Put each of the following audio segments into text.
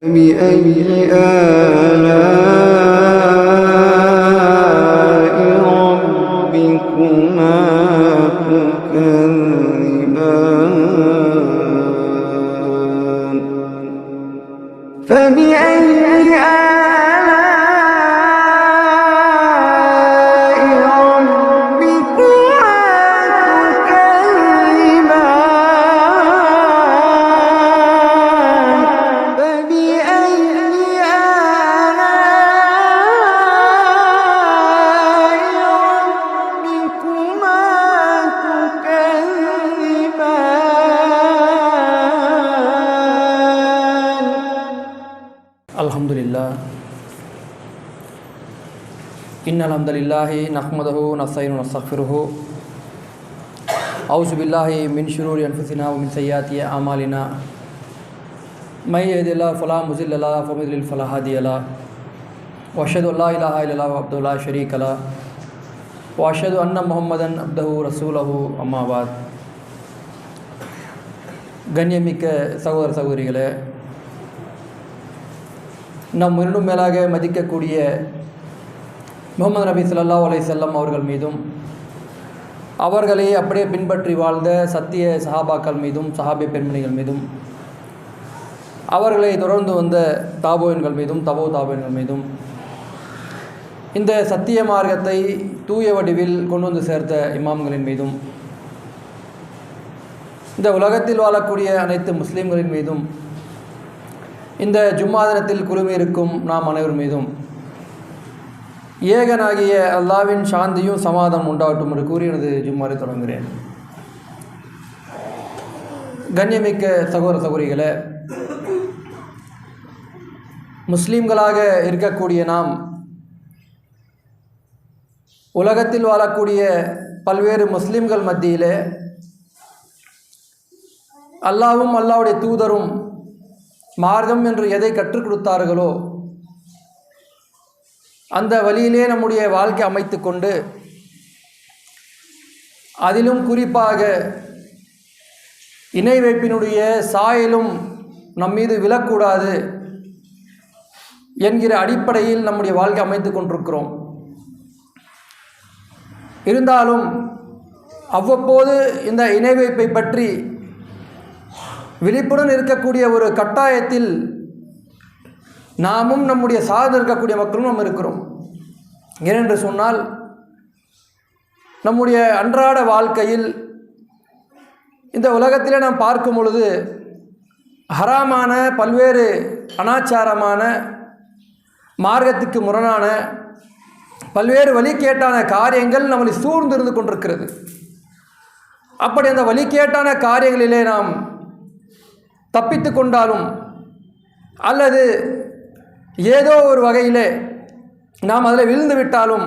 فبأي آلاء ربكما تكذبان فبأي अल्हम्दुलिल्लाह इन्नल हम्दलिल्लाहि नहमदुहु नस्तईनुहु वनस्तगफिरुहु औज़ु बिल्लाहि मिन शुरूरि अनफुसिना व मिन सय्यिआति अमालिना मय यहदिल्लाहु फला मुज़िल्ल लहु व मय युद्लिल फला हादिय लहु व अशहदु अल्ला इलाहा इल्लल्लाहु वहदहु ला शरीका लहु व अशहदु अन्न मुहम्मदन अब्दुहु रसूलुहु अम्मा बाद கண்ணியமிக்க சகோதர சகோதரிகளே, நம் இன்னும் மேலாக மதிக்கக்கூடிய முஹம்மது நபி ஸல்லல்லாஹு அலைஹி வஸல்லம் அவர்கள் மீதும் அவர்களை அப்படியே பின்பற்றி வாழ்ந்த சத்திய சஹாபாக்கள் மீதும் சஹாபிய பெண்மணிகள் மீதும் அவர்களை தொடர்ந்து வந்த தாபோயின்கள் மீதும் தாபோயின்கள் மீதும் இந்த சத்திய மார்க்கத்தை தூய வடிவில் கொண்டு வந்து சேர்த்த இமாம்களின் மீதும் இந்த உலகத்தில் வாழக்கூடிய அனைத்து முஸ்லீம்களின் மீதும் இந்த ஜும்மா தினத்தில் குழுமியிருக்கும் நாம் அனைவர் மீதும் ஏகனாகிய அல்லாஹ்வின் சாந்தியும் சமாதானம் உண்டாகட்டும் என்று கூறி எனது ஜும்மாவை தொடங்குகிறேன். கண்ணியமிக்க சகோதர சகோதரிகளே, முஸ்லீம்களாக இருக்கக்கூடிய நாம் உலகத்தில் வாழக்கூடிய பல்வேறு முஸ்லீம்கள் மத்தியிலே அல்லாஹ்வும் அல்லாஹ்வுடைய தூதரும் மார்க்கம் என்று எதை கற்றுக் கொடுத்தார்களோ அந்த வழியிலே நம்முடைய வாழ்க்கை அமைத்து கொண்டு அதிலும் குறிப்பாக இணை வைப்பினுடைய சாயலும் நம் மீது விழக்கூடாது என்கிற அடிப்படையில் நம்முடைய வாழ்க்கை அமைத்து கொண்டிருக்கிறோம். இருந்தாலும் அவ்வப்போது இந்த இணை வைப்பை பற்றி விழிப்புடன் இருக்கக்கூடிய ஒரு கட்டாயத்தில் நாமும் நம்முடைய சார்ந்து இருக்கக்கூடிய மக்களும் நாம் இருக்கிறோம். ஏனென்று சொன்னால், நம்முடைய அன்றாட வாழ்க்கையில் இந்த உலகத்திலே நாம் பார்க்கும் பொழுது ஹராமான பல்வேறு அனாச்சாரமான மார்க்கத்துக்கு முரணான பல்வேறு வழிகேட்டான காரியங்கள் நம்மளை சூழ்ந்திருந்து கொண்டிருக்கிறது. அப்படி அந்த வழிகேட்டான காரியங்களிலே நாம் தப்பித்து கொண்டாலும் அல்லது ஏதோ ஒரு வகையிலே நாம் அதில் விழுந்து விட்டாலும்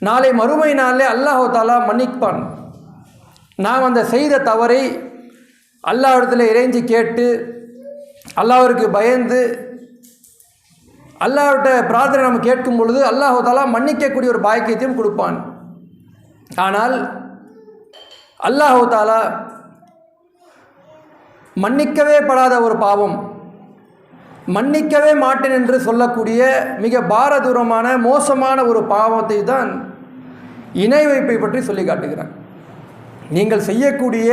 நாளை மறுமை நாளிலே அல்லாஹ் தஆலா மன்னிப்பான். நாம் அந்த செய்த தவறை அல்லாஹ்விடத்தில் இறைஞ்சி கேட்டு அல்லாஹ்விற்கு பயந்து அல்லாஹ்விட்ட பிரார்த்தனை நம்ம கேட்கும் பொழுது அல்லாஹ் தஆலா மன்னிக்கக்கூடிய ஒரு பாக்கியத்தையும் கொடுப்பான். ஆனால் அல்லாஹ் தஆலா மன்னிக்கவே படாத ஒரு பாவம், மன்னிக்கவே மாட்டேன் என்று சொல்லக்கூடிய மிக பாரதூரமான மோசமான ஒரு பாவத்தை தான் இணை வைப்பை பற்றி சொல்லி காட்டுகிறார். நீங்கள் செய்யக்கூடிய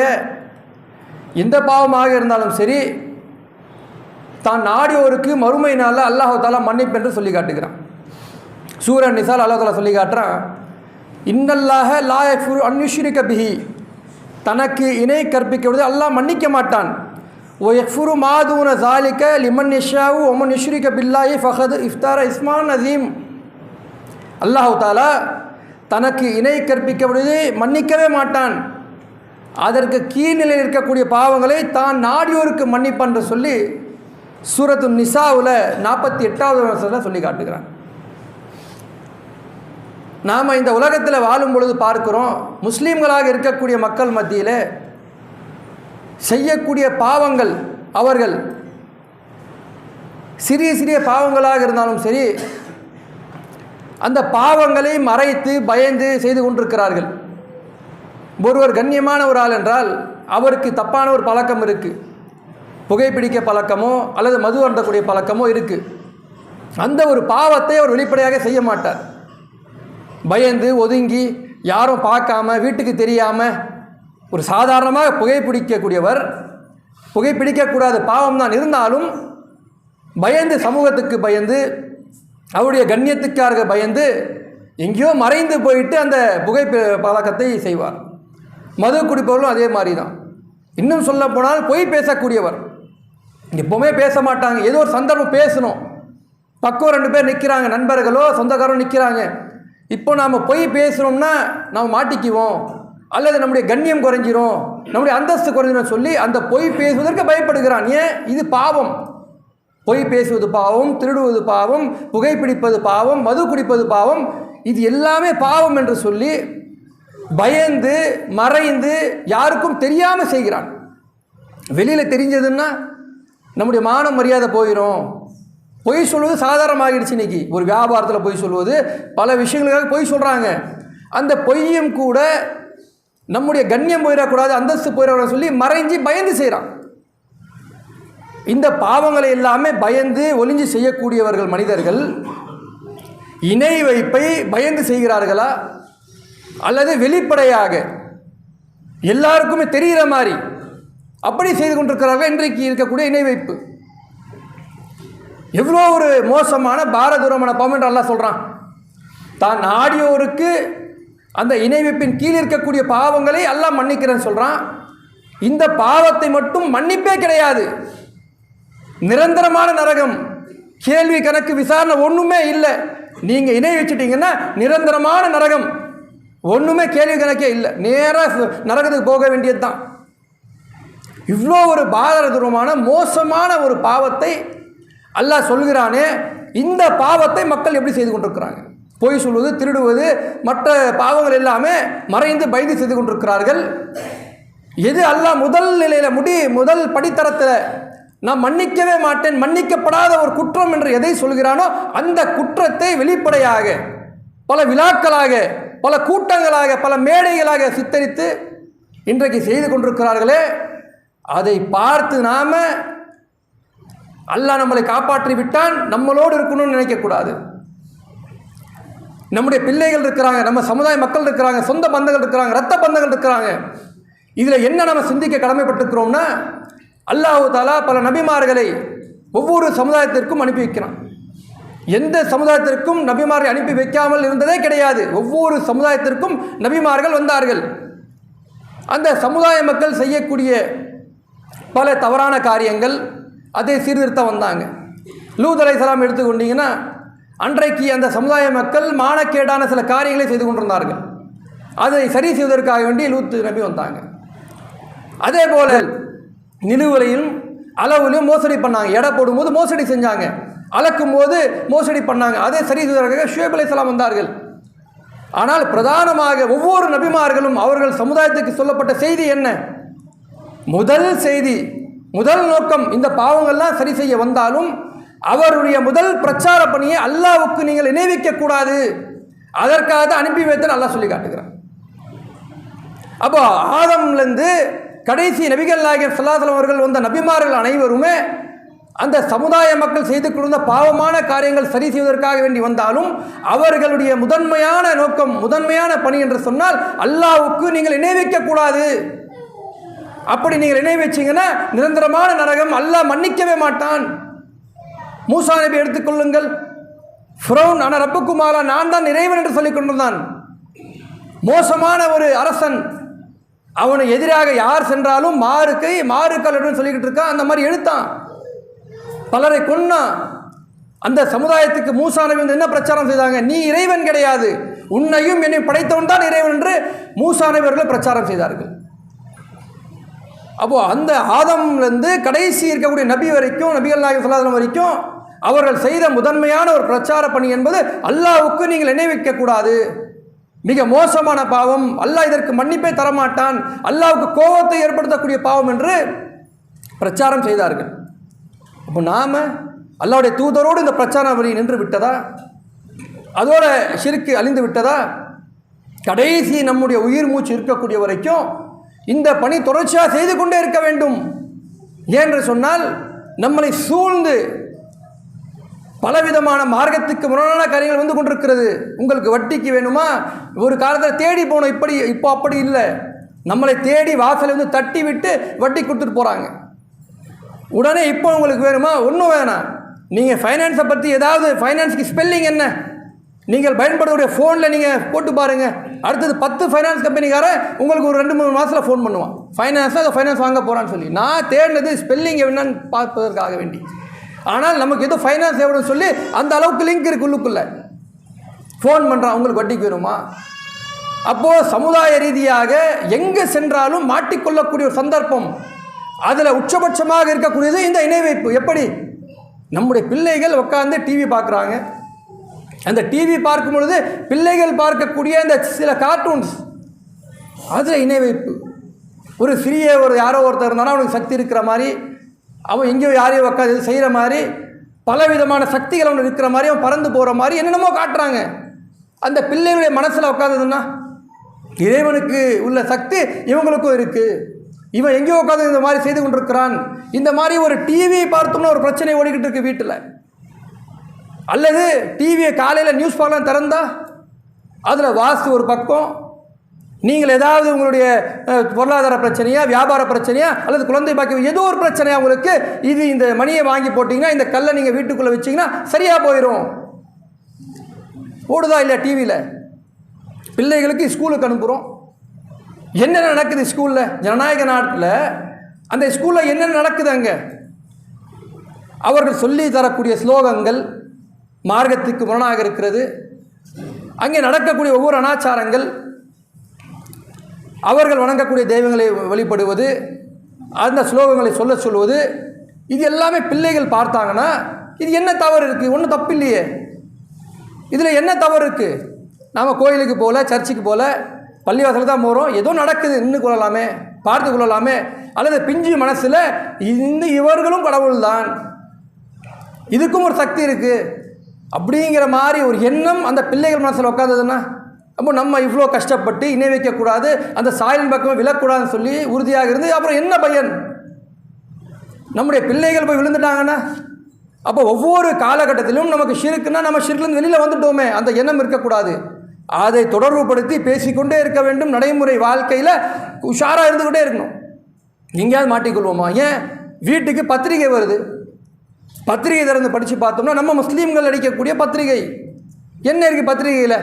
எந்த பாவமாக இருந்தாலும் சரி, தான் நாடியோருக்கு மறுமை நாளில் அல்லாஹ் தஆலா மன்னிப்பு என்று சொல்லி காட்டுகிறான். சூரா நிசால் அல்லாஹ் தஆலா சொல்லி காட்டுறான், இன்னல்லாஹ லா யக்ஃபிரு அன் யுஷ்ரிக பிஹி, தனக்கு இணை கற்பிக்கிறது அல்லாஹ் மன்னிக்க மாட்டான். ஓ யக்ஃபிரு மா தூன ஸாலிக லிமன் யஷாஉ வ மன் யுஷ்ரிக பில்லாஹி ஃபகத் இஃப்தார இஸ்மான் அஸீம். அல்லாஹ் தஆலா தனக்கு இணை கற்பிக்கப்படுவதை மன்னிக்கவே மாட்டான். அதற்கு கீழ்நிலையில் இருக்கக்கூடிய பாவங்களை தான் நாடியோருக்கு மன்னிப்பான் என்று சொல்லி சூரத்து நிசாவில் 48வது வசனத்தில் சொல்லி காட்டுகிறான். நாம் இந்த உலகத்தில் வாழும் பொழுது பார்க்கிறோம், முஸ்லீம்களாக இருக்கக்கூடிய மக்கள் மத்தியில் செய்யக்கூடிய பாவங்கள் அவர்கள் சிறிய சிறிய பாவங்களாக இருந்தாலும் சரி, அந்த பாவங்களை மறைத்து பயந்து செய்து கொண்டிருக்கிறார்கள். ஒருவர் கண்ணியமான ஒரு ஆள் என்றால் அவருக்கு தப்பான ஒரு பழக்கம் இருக்குது. புகைப்பிடிக்க பழக்கமோ அல்லது மது அருந்தக்கூடிய பழக்கமோ இருக்குது. அந்த ஒரு பாவத்தை அவர் வெளிப்படையாக செய்ய மாட்டார். பயந்து ஒதுங்கி யாரும் பார்க்காம வீட்டுக்கு தெரியாமல் ஒரு சாதாரணமாக புகைப்பிடிக்கக்கூடியவர், புகைப்பிடிக்கக்கூடாத பாவம் தான் இருந்தாலும் பயந்து, சமூகத்துக்கு பயந்து, அவருடைய கண்ணியத்துக்காக பயந்து எங்கேயோ மறைந்து போயிட்டு அந்த புகை பழக்கத்தை செய்வார். மது குடிப்பவர்களும் அதே மாதிரி தான். இன்னும் சொல்ல போனால் பொய் பேசக்கூடியவர். எப்போவுமே பேச மாட்டாங்க, ஏதோ ஒரு சந்தர்ப்பம் பேசணும், பக்கம் 2 பேர் நிற்கிறாங்க, நண்பர்களோ சொந்தக்காரோ நிற்கிறாங்க, இப்போ நாம் பொய் பேசணும்னா நாம் மாட்டிக்குவோம் அல்லது நம்முடைய கண்ணியம் குறைஞ்சிரும், நம்முடைய அந்தஸ்து குறைஞ்சிரும் சொல்லி அந்த பொய் பேசுவதற்கு பயப்படுகிறான். ஏன்? இது பாவம். பொய் பேசுவது பாவம், திருடுவது பாவம், புகைப்பிடிப்பது பாவம், மது குடிப்பது பாவம், இது எல்லாமே பாவம் என்று சொல்லி பயந்து மறைந்து யாருக்கும் தெரியாமல் செய்கிறான். வெளியில் தெரிஞ்சதுன்னா நம்முடைய மான மரியாதை போயிடும். பொய் சொல்வது சாதாரணமாகிடுச்சு. இன்றைக்கி ஒரு வியாபாரத்தில் பொய் சொல்வது, பல விஷயங்களுக்காக பொய் சொல்கிறாங்க. அந்த பொய்யும் கூட நம்முடைய கண்ணியம் போயிடக்கூடாது, அந்தஸ்து போயிடக்கூடாது சொல்லி மறைஞ்சி பயந்து செய்கிறான். இந்த பாவங்களை எல்லாமே பயந்து ஒளிஞ்சு செய்யக்கூடியவர்கள் மனிதர்கள் இணை வைப்பை பயந்து செய்கிறார்களா அல்லது வெளிப்படையாக எல்லாருக்குமே தெரிகிற மாதிரி அப்படி செய்து கொண்டிருக்கிறார்கள்? இன்றைக்கு இருக்கக்கூடிய இணை வைப்பு எவ்வளோ ஒரு மோசமான பாரதூரமான பாவம் என்று அல்லாஹ் சொல்கிறான். தான் நாடியோருக்கு அந்த இணை வைப்பின் கீழ் இருக்கக்கூடிய பாவங்களை அல்லாஹ் மன்னிக்கிறேன்னு சொல்கிறான். இந்த பாவத்தை மட்டும் மன்னிப்பே கிடையாது, நிரந்தரமான நரகம், கேள்வி கணக்கு விசாரணை ஒன்றுமே இல்லை. நீங்கள் இணை வச்சுட்டீங்கன்னா நிரந்தரமான நரகம், ஒன்றுமே கேள்வி கணக்கே இல்லை, நேராக நரகத்துக்கு போக வேண்டியது தான். இவ்வளோ ஒரு பாரதூரமான மோசமான ஒரு பாவத்தை அல்லாஹ் சொல்கிறானே, இந்த பாவத்தை மக்கள் எப்படி செய்து கொண்டிருக்கிறாங்க? பொய் சொல்வது, திருடுவது, மற்ற பாவங்கள் எல்லாமே மறைந்து பயந்து செய்து கொண்டிருக்கிறார்கள். எது அல்லாஹ் முதல் நிலையில் முதல் படித்தரத்தில் நான் மன்னிக்கவே மாட்டேன், மன்னிக்கப்படாத ஒரு குற்றம் என்று எதை சொல்கிறானோ அந்த குற்றத்தை வெளிப்படையாக பல விழாக்களாக, பல கூட்டங்களாக, பல மேடைகளாக சித்தரித்து இன்றைக்கு செய்து கொண்டிருக்கிறார்களே, அதை பார்த்து நாம் அல்லாஹ் நம்மளை காப்பாற்றி விட்டான், நம்மளோடு இருக்கணும்னு நினைக்கக்கூடாது. நம்முடைய பிள்ளைகள் இருக்கிறாங்க, நம்ம சமுதாய மக்கள் இருக்கிறாங்க, சொந்த பந்தங்கள் இருக்கிறாங்க, இரத்த பந்தங்கள் இருக்கிறாங்க. இதில் என்ன நம்ம சிந்திக்க கடமைப்பட்டிருக்கிறோம்னா, அல்லாஹ் தஆலா பல நபிமார்களை ஒவ்வொரு சமுதாயத்திற்கும் அனுப்பி வைக்கிறான். எந்த சமுதாயத்திற்கும் நபிமார்களை அனுப்பி வைக்காமல் இருந்ததே கிடையாது. ஒவ்வொரு சமுதாயத்திற்கும் நபிமார்கள் வந்தார்கள். அந்த சமுதாய மக்கள் செய்யக்கூடிய பல தவறான காரியங்கள் அதை சீர்திருத்த வந்தாங்க. லூத் அலைஹிஸ்ஸலாம் எடுத்துக்கொண்டீங்கன்னா, அன்றைக்கு அந்த சமுதாய மக்கள் மானக்கேடான சில காரியங்களை செய்து கொண்டிருந்தார்கள். அதை சரி செய்வதற்காக வேண்டி லூத் நபி வந்தாங்க. அதே போல நிலுவலையும் அளவுலையும் மோசடி பண்ணாங்க. எடை போடும்போது மோசடி செஞ்சாங்க, அளக்கும் போது மோசடி பண்ணாங்க. அதே சரி செய்வதற்காக ஷுவைப் அலைஹிஸ்ஸலாம் வந்தார்கள். ஆனால் பிரதானமாக ஒவ்வொரு நபிமார்களும் அவர்கள் சமுதாயத்துக்கு சொல்லப்பட்ட செய்தி என்ன? முதல் செய்தி, முதல் நோக்கம், இந்த பாவங்கள்லாம் சரி செய்ய வந்தாலும் அவருடைய முதல் பிரச்சார பணியை அல்லாஹ்வுக்கு நீங்கள் இணைவிக்க கூடாது, அதற்காக தான் அனுப்பி வைத்தேன் அல்லாஹ் சொல்லி காட்டுகிறான். அப்போ ஆதம்லேருந்து கடைசி நபிகள் நாயகம் ஸல்லல்லாஹு அலைஹி வஸல்லம் அவர்கள் வந்த நபிமார்கள் அனைவருமே அந்த சமுதாய மக்கள் செய்து கொண்டிருந்த பாவமான காரியங்கள் சரி செய்வதற்காக வேண்டி வந்தாலும் அவர்களுடைய முதன்மையான நோக்கம், முதன்மையான பணி என்று சொன்னால் அல்லாஹ்வுக்கு நீங்கள் இணைவிக்க கூடாது. அப்படி நீங்கள் இணை வச்சீங்கன்னா நிரந்தரமான நரகம், அல்லாஹ் மன்னிக்கவே மாட்டான். மூசா நபி எடுத்துக்கொள்ளுங்கள், ஃபிரௌன் ஆன ரப்புக்குமாலா, நான் தான் இறைவன் என்று சொல்லிக் கொண்டிருந்தான். மோசமான ஒரு அரசன், அவனை எதிராக யார் சென்றாலும் மாறுக்கல் என்று சொல்லிக்கிட்டு இருக்கான். அந்த மாதிரி எழுத்தான், பலரை கொன்னான். அந்த சமுதாயத்துக்கு மூசா நபி வந்து என்ன பிரச்சாரம் செய்தாங்க? நீ இறைவன் கிடையாது, உன்னையும் என்னை படைத்தவன் தான் இறைவன் என்று மூசா நபி அவர்கள் பிரச்சாரம் செய்தார்கள். அப்போது அந்த ஆதம்லேருந்து கடைசி இருக்கக்கூடிய நபி வரைக்கும், நபிகள் நாயகம் ஸல்லல்லாஹு அலைஹி வஸல்லம் வரைக்கும் அவர்கள் செய்த முதன்மையான ஒரு பிரச்சார பணி என்பது அல்லாஹ்வுக்கு நீங்கள் இணைவிக்கக்கூடாது, மிக மோசமான பாவம், அல்லாஹ் இதற்கு மன்னிப்பே தரமாட்டான், அல்லாஹ்வுக்கு கோபத்தை ஏற்படுத்தக்கூடிய பாவம் என்று பிரச்சாரம் செய்தார்கள். அப்போ நாம் அல்லாஹ்வுடைய தூதரோடு இந்த பிரச்சார வரி நின்று விட்டதா? அதோட ஷிர்க் அழிந்து விட்டதா? கடைசி நம்முடைய உயிர் மூச்சு இருக்கக்கூடிய வரைக்கும் இந்த பணி தொடர்ச்சியாக செய்து கொண்டே இருக்க வேண்டும். ஏனென்று சொன்னால் நம்மளை சூழ்ந்து பலவிதமான மார்க்கத்துக்கு முரணான காரியங்கள் வந்து கொண்டிருக்கிறது. உங்களுக்கு வட்டிக்கு வேணுமா, ஒரு காலத்தில் தேடி போனோம், இப்போ அப்படி இல்லை. நம்மளை தேடி வாசலை வந்து தட்டி விட்டு வட்டி கொடுத்துட்டு போகிறாங்க. உடனே இப்போ உங்களுக்கு வேணுமா, ஒன்றும் வேணாம், நீங்கள் ஃபைனான்ஸை பற்றி ஏதாவது, ஃபைனான்ஸுக்கு ஸ்பெல்லிங் என்ன நீங்கள் பயன்படுத்தக்கூடிய ஃபோனில் நீங்கள் போட்டு பாருங்கள். அடுத்தது 10 ஃபைனான்ஸ் கம்பெனிக்காரன் உங்களுக்கு ஒரு 2-3 மாதத்தில் ஃபோன் பண்ணுவான், ஃபைனான்ஸாக அதை ஃபைனான்ஸ் வாங்க போகிறான்னு சொல்லி. நான் தேடினது ஸ்பெல்லிங் என்னன்னு பார்ப்பதற்காக வேண்டி. ஆனால் நமக்கு ஏதோ ஃபைனான்ஸ் எவ்வளோன்னு சொல்லி அந்த அளவுக்கு லிங்க் இருக்குது உள்ளுக்குள்ளே. ஃபோன் பண்ணுறான், உங்களுக்கு வட்டிக்கு வேணுமா. அப்போது சமுதாய ரீதியாக எங்கே சென்றாலும் மாட்டிக்கொள்ளக்கூடிய ஒரு சந்தர்ப்பம். அதில் உச்சபட்சமாக இருக்கக்கூடியது இந்த இணை வைப்பு. எப்படி நம்முடைய பிள்ளைகள் உட்காந்து டிவி பார்க்குறாங்க, அந்த டிவி பார்க்கும் பொழுது பிள்ளைகள் பார்க்கக்கூடிய அந்த சில கார்ட்டூன்ஸ், அதில் இணை வைப்பு. ஒரு சிறிய யாரோ ஒருத்தர் இருந்தாலும் அவனுக்கு சக்தி இருக்கிற மாதிரி, அவன் எங்கேயோ யாரையோ உட்காந்து செய்கிற மாதிரி, பலவிதமான சக்திகள் அவனுக்கு இருக்கிற மாதிரி, அவன் பறந்து போகிற மாதிரி என்னென்னமோ காட்டுறாங்க. அந்த பிள்ளைகளுடைய மனசில் உட்காந்துதுன்னா இறைவனுக்கு உள்ள சக்தி இவங்களுக்கும் இருக்குது, இவன் எங்கேயோ உட்காந்து இந்த மாதிரி செய்து கொண்டிருக்கிறான். இந்த மாதிரி ஒரு டிவியை பார்த்தோம்னா ஒரு பிரச்சனை ஓடிக்கிட்டு இருக்கு வீட்டில். அல்லது டிவியை காலையில் நியூஸ் பார்க்கலாம் திறந்தா அதில் வாஸ்து ஒரு பக்கம், நீங்கள் ஏதாவது உங்களுடைய பொருளாதார பிரச்சனையா, வியாபார பிரச்சனையா, அல்லது குழந்தை பாக்கியம் ஏதோ ஒரு பிரச்சனையா உங்களுக்கு, இது இந்த மணியை வாங்கி போட்டிங்கன்னா, இந்த கல்லை நீங்கள் வீட்டுக்குள்ளே வச்சிங்கன்னா சரியாக போயிடும். ஓடுதா இல்லையா டிவியில்? பிள்ளைகளுக்கு ஸ்கூலுக்கு அனுப்புகிறோம், என்னென்ன நடக்குது ஸ்கூலில்? ஜனநாயக நாட்டில் அந்த ஸ்கூலில் என்னென்ன நடக்குது? அங்கே அவர்கள் சொல்லி தரக்கூடிய ஸ்லோகங்கள் மார்க்கத்துக்கு முரணாக இருக்கிறது. அங்கே நடக்கக்கூடிய ஒவ்வொரு அனாச்சாரங்கள், அவர்கள் வணங்கக்கூடிய தெய்வங்களை வழிபடுவது, அந்த ஸ்லோகங்களை சொல்லுவது, இது எல்லாமே பிள்ளைகள் பார்த்தாங்கன்னா இது என்ன தவறு இருக்குது? ஒன்றும் தப்பு இல்லையே, இதில் என்ன தவறு இருக்குது? நாம் கோயிலுக்கு போகல, சர்ச்சுக்கு போகல, பள்ளிவாசல் தான் போகிறோம், ஏதோ நடக்குது நின்று கொள்ளலாமே, பார்த்து கொள்ளலாமே. அல்லது பிஞ்சு மனசில் இவர்களும் கடவுள் தான், இதுக்கும் ஒரு சக்தி இருக்குது அப்படிங்கிற மாதிரி ஒரு எண்ணம் அந்த பிள்ளைகள் மனசில் உட்காந்ததுன்னா, அப்போ நம்ம இவ்வளோ கஷ்டப்பட்டு இணை வைக்கக்கூடாது, அந்த சாயலின் பக்கமே விழக்கூடாதுன்னு சொல்லி உறுதியாக இருந்து அப்புறம் என்ன பயன்? நம்முடைய பிள்ளைகள் போய் விழுந்துட்டாங்கன்னா, அப்போ ஒவ்வொரு காலகட்டத்திலும் நமக்கு ஷிர்க்குன்னா நம்ம ஷிர்க்லேருந்து வெளியில் வந்துட்டோமே, அந்த எண்ணம் இருக்கக்கூடாது. அதை தொடர்புபடுத்தி பேசிக்கொண்டே இருக்க வேண்டும். நடைமுறை வாழ்க்கையில் உஷாராக இருந்துக்கிட்டே இருக்கணும். எங்கேயாவது மாட்டிக்கொள்வோமா? ஏன் வீட்டுக்கு பத்திரிகை வருது, பத்திரிகை திறந்து படித்து பார்த்தோம்னா நம்ம முஸ்லீம்கள் அடிக்கக்கூடிய பத்திரிகை என்ன இருக்குது? பத்திரிகையில்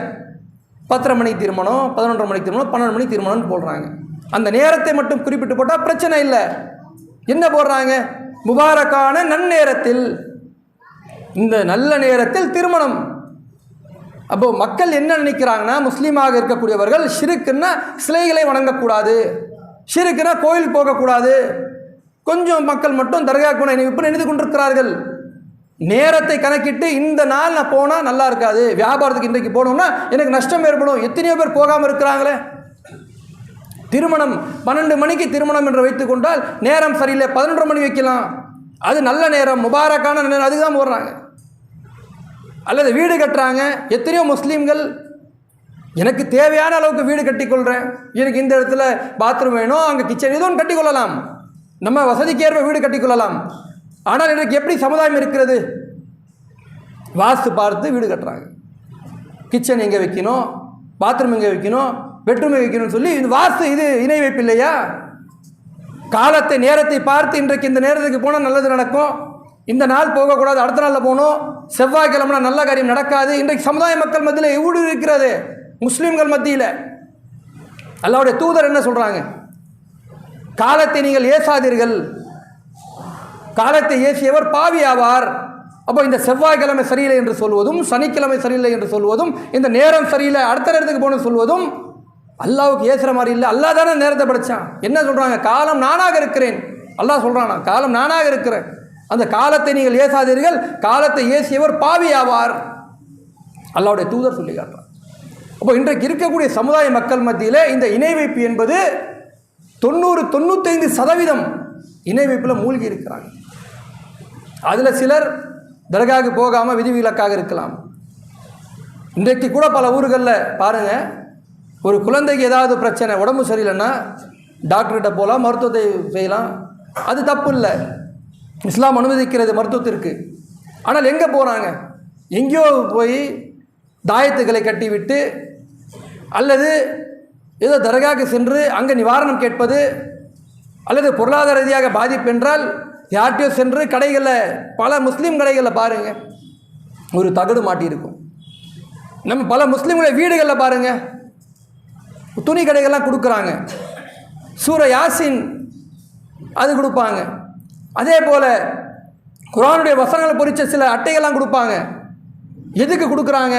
10:30 மணிக்கு திருமணம், 11:30 மணிக்கு திருமணம், 12 மணிக்கு திருமணம்னு போடுறாங்க. அந்த நேரத்தை மட்டும் குறிப்பிட்டு போட்டால் பிரச்சனை இல்லை. என்ன போடுறாங்க? முபாரக்கான நன்னேரத்தில், இந்த நல்ல நேரத்தில் திருமணம். அப்போது மக்கள் என்ன நினைக்கிறாங்கன்னா, முஸ்லீமாக இருக்கக்கூடியவர்கள் ஷிருக்குன்னா சிலைகளை வணங்கக்கூடாது, ஷிருக்குன்னா கோயில் போகக்கூடாது, கொஞ்சம் மக்கள் மட்டும் தர்கா போன இப்போ நினைத்து கொண்டிருக்கிறார்கள். நேரத்தை கணக்கிட்டு இந்த நாள் நான் போனால் நல்லா இருக்காது, வியாபாரத்துக்கு இன்றைக்கு போனோம்னா எனக்கு நஷ்டம் ஏற்படும், எத்தனையோ பேர் போகாமல் இருக்கிறாங்களே. திருமணம் 12 மணிக்கு திருமணம் என்று வைத்துக் கொண்டால் நேரம் சரியில்லை, 11:30 மணி வைக்கலாம், அது நல்ல நேரம், முபாரக்கான நேரம், அதுக்கு தான் போடுறாங்க. அல்லது வீடு கட்டுறாங்க, எத்தனையோ முஸ்லீம்கள் எனக்கு தேவையான அளவுக்கு வீடு கட்டிக்கொள்கிறேன், எனக்கு இந்த இடத்துல பாத்ரூம் வேணும், அங்கே கிச்சன் ஏதோ ஒன்று கட்டிக்கொள்ளலாம், நம்ம வசதிக்கேற்ப வீடு கட்டிக்கொள்ளலாம். ஆனால் இன்றைக்கு எப்படி சமுதாயம் இருக்கிறது? வாஸ்து பார்த்து வீடு கட்டுறாங்க, கிச்சன் எங்கே வைக்கணும், பாத்ரூம் எங்கே வைக்கணும், பெட்ரூம் வைக்கணும்னு சொல்லி இந்த வாஸ்து, இது இணை வைப்பு இல்லையா? காலத்தை நேரத்தை பார்த்து இன்றைக்கு இந்த நேரத்துக்கு போனால் நல்லது நடக்கும், இந்த நாள் போகக்கூடாது, அடுத்த நாளில் போகணும், செவ்வாய்க்கிழமை நல்ல காரியம் நடக்காது. இன்றைக்கு சமுதாய மக்கள் மத்தியில் ஊடு இருக்கிறது, முஸ்லீம்கள் மத்தியில். அல்லாஹ்வுடைய தூதர் என்ன சொல்கிறாங்க? காலத்தை நீங்கள் ஏசாதீர்கள், காலத்தை ஏசியவர் பாவி ஆவார். அப்போ இந்த செவ்வாய்க்கிழமை சரியில்லை என்று சொல்வதும், சனிக்கிழமை சரியில்லை என்று சொல்வதும், இந்த நேரம் சரியில்லை அடுத்த நேரத்துக்கு போகணும்னு சொல்வதும் அல்லாஹ்வுக்கு ஏசுகிற மாதிரி இல்லை. அல்லாஹ் தானே நேரத்தை படைச்சான். என்ன சொல்கிறாங்க? காலம் நானாக இருக்கிறேன். அல்லாஹ் சொல்கிறானா, காலம் நானாக இருக்கிறேன், அந்த காலத்தை நீங்கள் ஏசாதீர்கள், காலத்தை ஏசியவர் பாவி ஆவார். அல்லாஹ்வுடைய தூதர் சொல்லி காட்டுறார். அப்போ இன்றைக்கு இருக்கக்கூடிய சமுதாய மக்கள் மத்தியில் இந்த இணை வைப்பு என்பது 90-95% இணை வைப்பில் மூழ்கி இருக்கிறாங்க. அதில் சிலர் தர்காவுக்கு போகாமல் விதிவிலக்காக இருக்கலாம். இன்றைக்கு கூட பல ஊர்களில் பாருங்கள், ஒரு குழந்தைக்கு ஏதாவது பிரச்சனை, உடம்பு சரியில்லைன்னா டாக்டர்கிட்ட போகலாம், மருத்துவத்தை செய்யலாம், அது தப்பு இல்லை, இஸ்லாம் அனுமதிக்கிறது மருத்துவத்திற்கு. ஆனால் எங்கே போகிறாங்க? எங்கேயோ போய் தாயத்துக்களை கட்டிவிட்டு அல்லது ஏதோ தர்காவுக்கு சென்று அங்கே நிவாரணம் கேட்பது, அல்லது பொருளாதார ரீதியாக பாதிப்பு என்றால் யார்கிட்டயோ சென்று கடைகளில், பல முஸ்லீம் கடைகளில் பாருங்கள் ஒரு தகடு மாட்டியிருக்கும். நம்ம பல முஸ்லீம்களை வீடுகளில் பாருங்கள் துணி கடைகள்லாம் கொடுக்குறாங்க, சூர யாசின் அது கொடுப்பாங்க. அதே போல் குர்ஆனுடைய வசனங்களை பொறித்த சில அட்டைகள்லாம் கொடுப்பாங்க. எதுக்கு கொடுக்குறாங்க?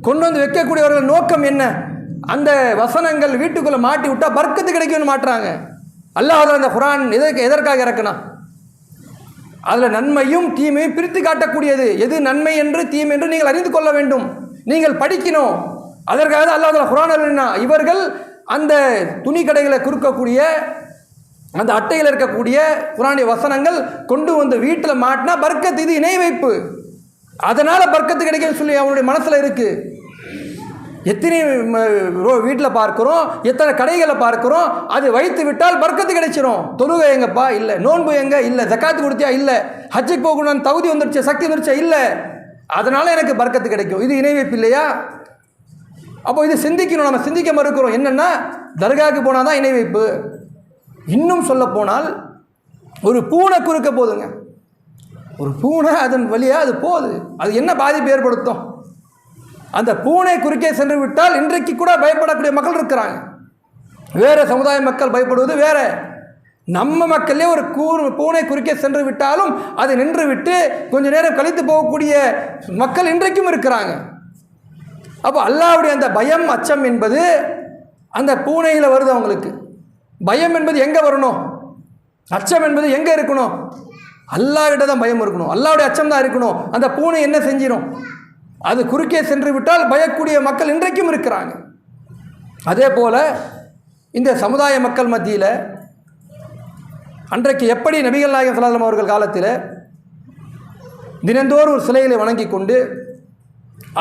கொண்டு வந்து வைக்கக்கூடியவர்கள் நோக்கம் என்ன? அந்த வசனங்கள் வீட்டுக்குள்ளே மாட்டி விட்டால் பர்க்கத்து கிடைக்கும்னு மாட்டுறாங்க. அல்லாஹ் அந்த குர்ஆன் எதற்காக இறக்கணும்? அதில் நன்மையும் தீமையும் பிரித்து காட்டக்கூடியது. எது நன்மை என்று தீமை என்று நீங்கள் அறிந்து கொள்ள வேண்டும், நீங்கள் படிக்கணும். அதற்காக தான் அல்லாஹ் குர்ஆன் இவர்கள் அந்த துணி கடைகளை குறுக்கக்கூடிய அந்த அட்டையில் இருக்கக்கூடிய குர்ஆனுடைய வசனங்கள் கொண்டு வந்து வீட்டில் மாட்டினா பர்க்கத்து, இது இணை வைப்பு, அதனால் பர்க்கத்து கிடைக்கும்னு சொல்லி அவனுடைய மனசில் இருக்குது. எத்தனை வீட்டில் பார்க்குறோம், எத்தனை கடைகளை பார்க்குறோம், அது வைத்து விட்டால் பர்க்கத்து கிடைச்சிரும். தொழுகை எங்கப்பா? இல்லை. நோன்பு எங்கே? இல்லை. ஜக்காத்து கொடுத்தியா? இல்லை. ஹஜ்ஜுக்கு போகணும்னு தகுதி வந்துருச்சு, சக்தி வந்துருச்சா? இல்லை. அதனால் எனக்கு பர்க்கத்து கிடைக்கும். இது இணை வைப்பு இல்லையா? அப்போ இது சிந்திக்கணும். நம்ம சிந்திக்க மறுக்கிறோம். என்னென்னா தர்காவுக்கு போனால் தான் இணை வைப்பு. இன்னும் சொல்ல போனால் ஒரு பூனை குறுக்க போதுங்க, ஒரு பூனை அதன் வழியாக அது போகுது, அது என்ன பாதிப்பு ஏற்படுத்தும்? அந்த பூனை குறுக்கே சென்று விட்டால் இன்றைக்கு கூட பயப்படக்கூடிய மக்கள் இருக்கிறாங்க. வேறு சமுதாய மக்கள் பயப்படுவது வேற, நம்ம மக்களே ஒரு பூனை குறுக்கே சென்று விட்டாலும் அது நின்று விட்டு கொஞ்ச நேரம் கழித்து போகக்கூடிய மக்கள் இன்றைக்கும் இருக்கிறாங்க. அப்போ அல்லாஹ்வுடைய அந்த பயம் அச்சம் என்பது அந்த பூனையில் வருது. அவங்களுக்கு பயம் என்பது எங்கே வரணும்? அச்சம் என்பது எங்கே இருக்கணும்? அல்லாஹ்கிட்ட தான் பயம் இருக்கணும், அல்லாஹ்வுடைய அச்சம் தான் இருக்கணும். அந்த பூனை என்ன செஞ்சிடும்? அது குறுக்கே சென்று விட்டால் பயக்கூடிய மக்கள் இன்றைக்கும் இருக்கிறாங்க. அதே போல் இந்த சமுதாய மக்கள் மத்தியில் அன்றைக்கு எப்படி நபிகள் நாயகம் ஸல்லல்லாஹு அலைஹி வஸல்லம் அவர்கள் காலத்தில் தினந்தோறும் ஒரு சிலைகளை வணங்கி கொண்டு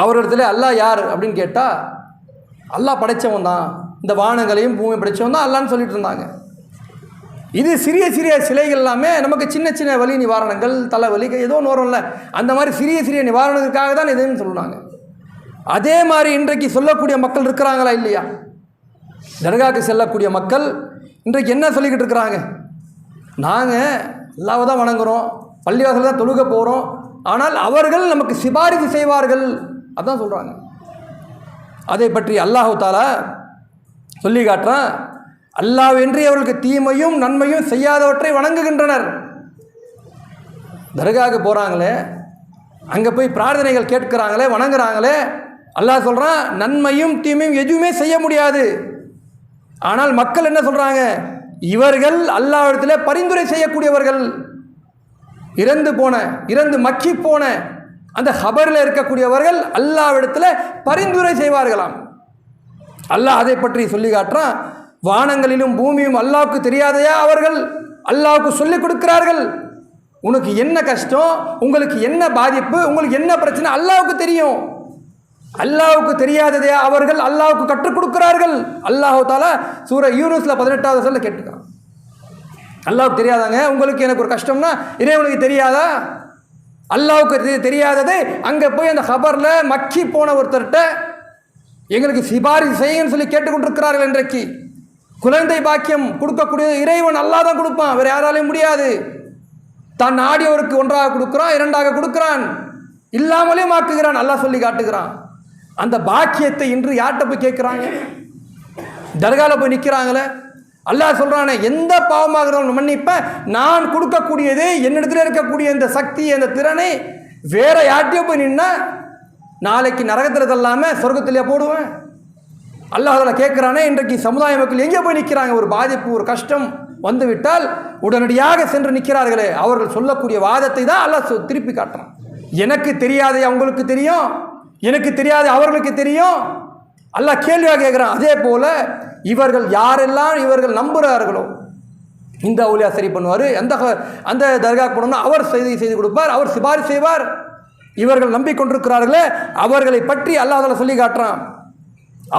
அவரிடத்துல அல்லாஹ் யார் அப்படின்னு கேட்டால் அல்லாஹ் படைத்தவன் தான், இந்த வானங்களையும் பூமியை படைத்தவன் தான் அல்லான்னு சொல்லிட்டு இருந்தாங்க. இது சிறிய சிறிய சிலைகள் எல்லாமே நமக்கு சின்ன சின்ன வலி நிவாரணங்கள், தலைவலி ஏதோ ஒன்று வரும்ல, அந்த மாதிரி சிறிய சிறிய நிவாரணத்துக்காக தான் இதுன்னு சொல்லுவாங்க. அதே மாதிரி இன்றைக்கு சொல்லக்கூடிய மக்கள் இருக்கிறாங்களா இல்லையா? தர்காவுக்கு செல்லக்கூடிய மக்கள் இன்றைக்கு என்ன சொல்லிக்கிட்டு இருக்கிறாங்க? நாங்கள் அல்லாஹ்வை தான் வணங்குகிறோம், பள்ளிவாசல் தான் தொழுக போகிறோம், ஆனால் அவர்கள் நமக்கு சிபாரிசு செய்வார்கள், அதான் சொல்கிறாங்க. அதை பற்றி அல்லாஹ் தஆலா சொல்லி காட்டுறான். அல்லாஹ்வென்றி அவர்களுக்கு தீமையும் நன்மையும் செய்யாதவற்றை வணங்குகின்றனர். தர்காவுக்கு போகிறாங்களே, அங்கே போய் பிரார்த்தனைகள் கேட்குறாங்களே, வணங்குறாங்களே, அல்லாஹ் சொல்கிறான் நன்மையும் தீமையும் எதுவுமே செய்ய முடியாது. ஆனால் மக்கள் என்ன சொல்கிறாங்க? இவர்கள் அல்லாஹ்விடத்தில் பரிந்துரை செய்யக்கூடியவர்கள். இறந்து மக்கி போன அந்த ஹபரில் இருக்கக்கூடியவர்கள் அல்லாஹ்விடத்தில் பரிந்துரை செய்வார்களாம். அல்லாஹ் அதை பற்றி சொல்லி காட்டுறான். வானங்களிலும் பூமியும் அல்லாஹ்வுக்கு தெரியாதையா அவர்கள் அல்லாஹ்வுக்கு சொல்லிக் கொடுக்கிறார்கள். உனக்கு என்ன கஷ்டம், உங்களுக்கு என்ன பாதிப்பு, உங்களுக்கு என்ன பிரச்சனை அல்லாஹ்வுக்கு தெரியும். அல்லாஹ்வுக்கு தெரியாததையா அவர்கள் அல்லாஹ்வுக்கு கற்றுக் கொடுக்கிறார்கள். அல்லாஹ் தஆலா சூரா யூனுஸ்ல 18வது வசனத்தில் கேட்டுக்கிறான். அல்லாஹ்வுக்கு தெரியாதாங்க, உங்களுக்கு எனக்கு ஒரு கஷ்டம்னா இறைவனுக்கு தெரியாதா? அல்லாஹ்வுக்கு தெரியாததை அங்கே போய் அந்த ஹபரில் மக்கி போன ஒருத்தர்கிட்ட எங்களுக்கு சிபாரிசு செய்யுன்னு சொல்லி கேட்டுக்கொண்டிருக்கிறார்கள். இன்றைக்கு குழந்தை பாக்கியம் கொடுக்கக்கூடிய இறைவன் அல்லாஹ் தான் கொடுப்பான், வேறு யாராலையும் முடியாது. தான் நாடியவருக்கு ஒன்றாக கொடுக்குறான், இரண்டாக கொடுக்குறான், இல்லாமலே மாக்குகிறான், அல்லாஹ் சொல்லி காட்டுகிறான். அந்த பாக்கியத்தை இன்று யார்கிட்ட போய் கேட்குறாங்க? தர்காவில் போய் நிற்கிறாங்களே. அல்லாஹ் சொல்கிறானே எந்த பாவமாக இருந்தாலும் மன்னிப்பேன், நான் கொடுக்கக்கூடியது என்னிடத்தில் இருக்கக்கூடிய இந்த சக்தி அந்த திறனை வேற யார்கிட்டயோ போய் நின்னா நாளைக்கு நரகத்தில் தள்ளாமல் சொர்க்கத்திலேயே போடுவேன். அல்லாஹ் அதில் கேட்குறானே. இன்றைக்கு சமுதாய மக்கள் எங்கே போய் நிற்கிறாங்க? ஒரு பாதிப்பு ஒரு கஷ்டம் வந்துவிட்டால் உடனடியாக சென்று நிற்கிறார்களே, அவர்கள் சொல்லக்கூடிய வாதத்தை தான் அல்லாஹ் திருப்பி காட்டுறான். எனக்கு தெரியாதே அவங்களுக்கு தெரியும், எனக்கு தெரியாத அவர்களுக்கு தெரியும், அல்லாஹ் கேள்வியாக கேட்குறான். அதே போல் இவர்கள் யாரெல்லாம் இவர்கள் நம்புகிறார்களோ, இந்த அவுலியா சரி பண்ணுவார், அந்த தர்கா போனோம்னா அவர் செய்து கொடுப்பார், அவர் சிபாரிசு செய்வார், இவர்கள் நம்பிக்கொண்டிருக்கிறார்களே அவர்களை பற்றி அல்லாஹ் சொல்லி காட்டுறான்.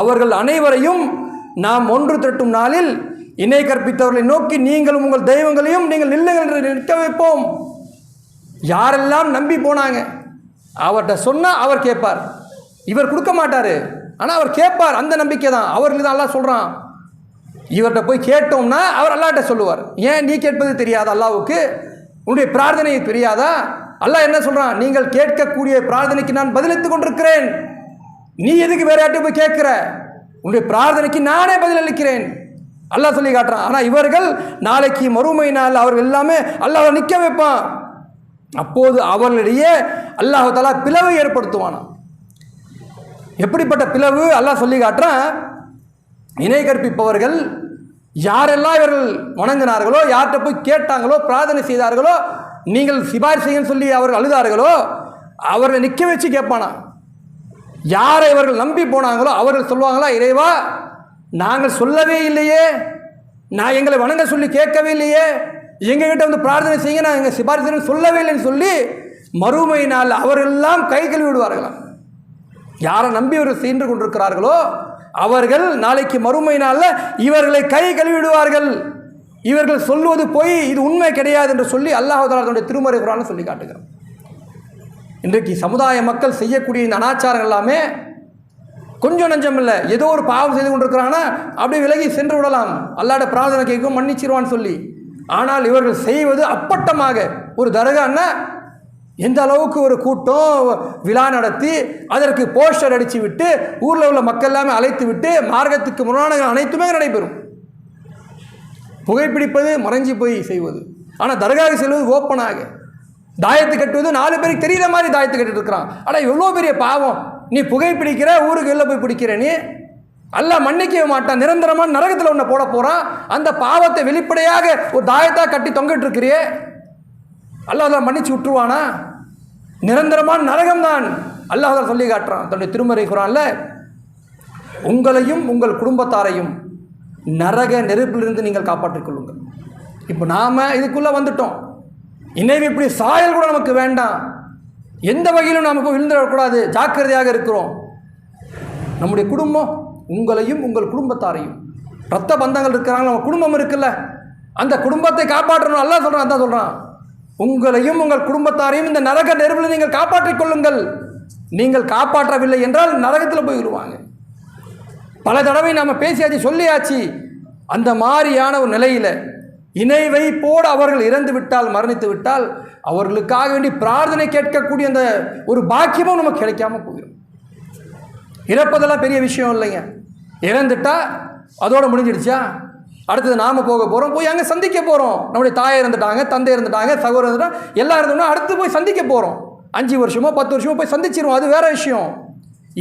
அவர்கள் அனைவரையும் நாம் ஒன்று திரட்டும் நாளில் இணை கற்பித்தவர்களை நோக்கி நீங்களும் உங்கள் தெய்வங்களையும் நீங்கள் நில்லுங்கள் என்று நிற்க வைப்போம். யாரெல்லாம் நம்பி போனாங்க, அவர்கிட்ட சொன்னால் அவர் கேட்பார். இவர் கொடுக்க மாட்டார், ஆனால் அவர் கேட்பார். அந்த நம்பிக்கை தான் அவர்களுக்கு தான் அல்லாஹ் சொல்கிறான். இவர்கிட்ட போய் கேட்டோம்னா அவர் அல்லாஹ்ட்ட சொல்லுவார். ஏன் நீ கேட்பது தெரியாதா அல்லாஹ்வுக்கு? உன்னுடைய பிரார்த்தனை தெரியாதா? அல்லாஹ் என்ன சொல்கிறான்? நீங்கள் கேட்கக்கூடிய பிரார்த்தனைக்கு நான் பதிலளித்து கொண்டிருக்கிறேன். நீ எதுக்கு வேற யார்கிட்ட போய் கேட்குற? உன்னுடைய பிரார்த்தனைக்கு நானே பதிலளிக்கிறேன் அல்லாஹ் சொல்லி காட்டுறான். ஆனால் இவர்கள் நாளைக்கு மறுமை நாள் அவர்கள் எல்லாமே அல்லாஹ்வை நிற்க வைப்பான். அப்போது அவர்களிடையே அல்லாஹ் தஆலா பிளவை ஏற்படுத்துவானா. எப்படிப்பட்ட பிளவு அல்லாஹ் சொல்லி காட்டுறான். இணை கற்பிப்பவர்கள் யாரெல்லாம் இவர்கள் வணங்கினார்களோ, யார்கிட்ட போய் கேட்டாங்களோ, பிரார்த்தனை செய்தார்களோ, நீங்கள் சிபாரிசு செய்யன்னு சொல்லி அவர்கள் அழுதார்களோ, அவர்களை நிற்க வச்சு கேட்பானா. யாரை இவர்கள் நம்பி போனாங்களோ அவர்கள் சொல்லுவாங்களா, இறைவா நாங்கள் சொல்லவே இல்லையே, நான் எங்களை வணங்க சொல்லி கேட்கவே இல்லையே, எங்ககிட்ட வந்து பிரார்த்தனை செய்யுங்க, நான் எங்கள் சிபாரிசு சொல்லவே இல்லைன்னு சொல்லி மறுமை நாள் அவர்களெல்லாம் கை கழுவி விடுவார்களாம். யாரை நம்பி இவர்கள் சென்று கொண்டிருக்கிறார்களோ அவர்கள் நாளைக்கு மறுமை நாளில் இவர்களை கை கழுவி விடுவார்கள். இவர்கள் சொல்லுவது பொய், இது உண்மை கிடையாது என்று சொல்லி அல்லாஹ் தஆலா தன்னுடைய திருமறை குர்ஆனில் சொல்லி காட்டுகிறார். இன்றைக்கு சமுதாய மக்கள் செய்யக்கூடிய இந்த அனாச்சாரங்கள் எல்லாமே கொஞ்சம் நஞ்சம் இல்லை. ஏதோ ஒரு பாவம் செய்து கொண்டிருக்கிறாங்கன்னா அப்படியே விலகி சென்று விடலாம், அல்லாஹ்ட்ட பிரார்த்தனை கேட்கும், மன்னிச்சிருவான்னு சொல்லி. ஆனால் இவர்கள் செய்வது அப்பட்டமாக ஒரு தர்கான்னா எந்த அளவுக்கு ஒரு கூட்டம் விழா நடத்தி அதற்கு போஸ்டர் அடித்து விட்டு ஊரில் உள்ள மக்கள் எல்லாமே அழைத்து விட்டு மார்க்கத்துக்கு முரணான அனைத்துமே நடைபெறும். புகைப்பிடிப்பது மறைஞ்சி போய் செய்வது, ஆனால் தர்காவுக்கு செல்வது ஓப்பனாக. தாயத்து கட்டுவது 4 பேருக்கு தெரிகிற மாதிரி தாயத்து கட்டிட்டு இருக்கிறான். ஆனால் எவ்வளோ பெரிய பாவம், நீ புகைப்பிடிக்கிற, ஊருக்கு வெளில போய் பிடிக்கிற, நீ அல்லாஹ் மன்னிக்கவே மாட்டான், நிரந்தரமான நரகத்தில் ஒன்று போட போகிறான். அந்த பாவத்தை வெளிப்படையாக ஒரு தாயத்தாக கட்டி தொங்கிட்டு இருக்கிறியே, அல்லாஹ் மன்னிச்சு விட்டுருவானா? நிரந்தரமான நரகம்தான் அல்லாஹ் சொல்லி காட்டுறான் தன்னுடைய திருமறை குர்ஆனில். உங்களையும் உங்கள் குடும்பத்தாரையும் நரக நெருப்பிலிருந்து நீங்கள் காப்பாற்றிக் கொள்ளுங்கள். இப்போ நாம் இதுக்குள்ளே வந்துட்டோம். இணைவு இப்படி சாயல் கூட நமக்கு வேண்டாம், எந்த வகையிலும் நாம் போய் விழுந்துடக்கூடாது, ஜாக்கிரதையாக இருக்கிறோம். நம்முடைய குடும்பம், உங்களையும் உங்கள் குடும்பத்தாரையும், ரத்த பந்தங்கள் இருக்கிறாங்க, நம்ம குடும்பம் இருக்குல்ல, அந்த குடும்பத்தை காப்பாற்றணும் அல்லாஹ் சொல்கிறான். அதான் சொல்கிறான், உங்களையும் உங்கள் குடும்பத்தாரையும் இந்த நரக நெருப்பில் நீங்கள் காப்பாற்றிக் கொள்ளுங்கள். நீங்கள் காப்பாற்றவில்லை என்றால் நரகத்தில் போய் விடுவாங்க. பல தடவை நாம் பேசியாச்சு, சொல்லியாச்சு. அந்த மாதிரியான ஒரு நிலையில் இணை வைப்போடு அவர்கள் இறந்து விட்டால், மரணித்து விட்டால், அவர்களுக்காக வேண்டி பிரார்த்தனை கேட்கக்கூடிய அந்த ஒரு பாக்கியமும் நமக்கு கிடைக்காம போயிடும். இறப்பதெல்லாம் பெரிய விஷயம் இல்லைங்க. இறந்துட்டா அதோடு முடிஞ்சிடுச்சா? அடுத்தது நாம் போக போகிறோம், போய் அங்கே சந்திக்க போகிறோம். நம்முடைய தாயை இருந்துட்டாங்க, தந்தை இருந்துட்டாங்க, சகோதரர் இருந்துட்டாங்க, எல்லாம் இருந்தோம்னா அடுத்து போய் சந்திக்க போகிறோம். 5 வருஷமோ 10 வருஷமோ போய் சந்திச்சிருவோம், அது வேற விஷயம்.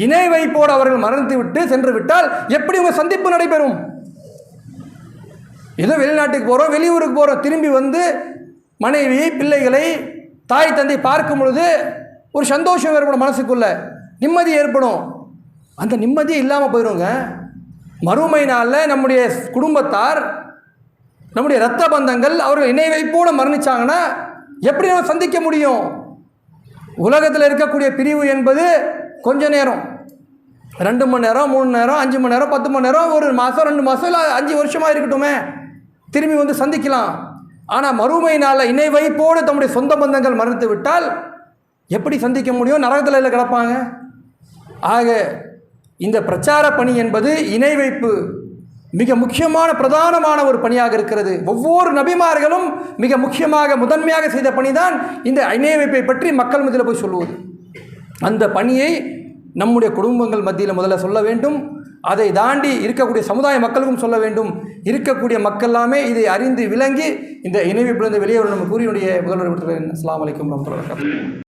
இணை வைப்போடு அவர்கள் மரணித்து விட்டு சென்று விட்டால் எப்படி உங்கள் சந்திப்பு நடைபெறும்? ஏதோ வெளிநாட்டுக்கு போகிறோம், வெளியூருக்கு போகிறோம், திரும்பி வந்து மனைவி பிள்ளைகளை தாய் தந்தை பார்க்கும் பொழுது ஒரு சந்தோஷம் ஏற்படும், மனசுக்குள்ள நிம்மதி ஏற்படும். அந்த நிம்மதியே இல்லாமல் போயிடுங்க. மறுமை நாளில் நம்முடைய குடும்பத்தார், நம்முடைய இரத்த பந்தங்கள் அவர்கள் இணை வைப்போடு மரணிச்சாங்கன்னா எப்படி நம்ம சந்திக்க முடியும்? உலகத்தில் இருக்கக்கூடிய பிரிவு என்பது கொஞ்ச நேரம், 2 மணி நேரம், 3 நேரம், 5 மணி நேரம், 10 மணி நேரம், 1 மாதம், 2 மாதம், இல்லை 5 வருஷமாக இருக்கட்டுமே, திரும்பி வந்து சந்திக்கலாம். ஆனால் மறுமை நாளில் இணை வைப்போடு தம்முடைய சொந்த பந்தங்கள் மரணித்து விட்டால் எப்படி சந்திக்க முடியும்? நரகத்தில் இல்லை கிடப்பாங்க. ஆக இந்த பிரச்சார பணி என்பது இணை வைப்பு மிக முக்கியமான பிரதானமான ஒரு பணியாக இருக்கிறது. ஒவ்வொரு நபிமார்களும் மிக முக்கியமாக முதன்மையாக செய்த பணிதான் இந்த இணை வைப்பை பற்றி மக்கள் மத்தியில் போய் சொல்லுவது. அந்த பணியை நம்முடைய குடும்பங்கள் மத்தியில் முதல்ல சொல்ல வேண்டும். அதை தாண்டி இருக்கக்கூடிய சமுதாய மக்களுக்கும் சொல்ல வேண்டும். இருக்கக்கூடிய மக்கள் எல்லாமே இதை அறிந்து விளங்கி இந்த இணை வைப்பிலிருந்து வெளியே நம்ம கூறியுடைய முதல்வர். அஸ்ஸலாமு அலைக்கும் வரஹ்மத்துல்லாஹி வபரகாத்துஹு.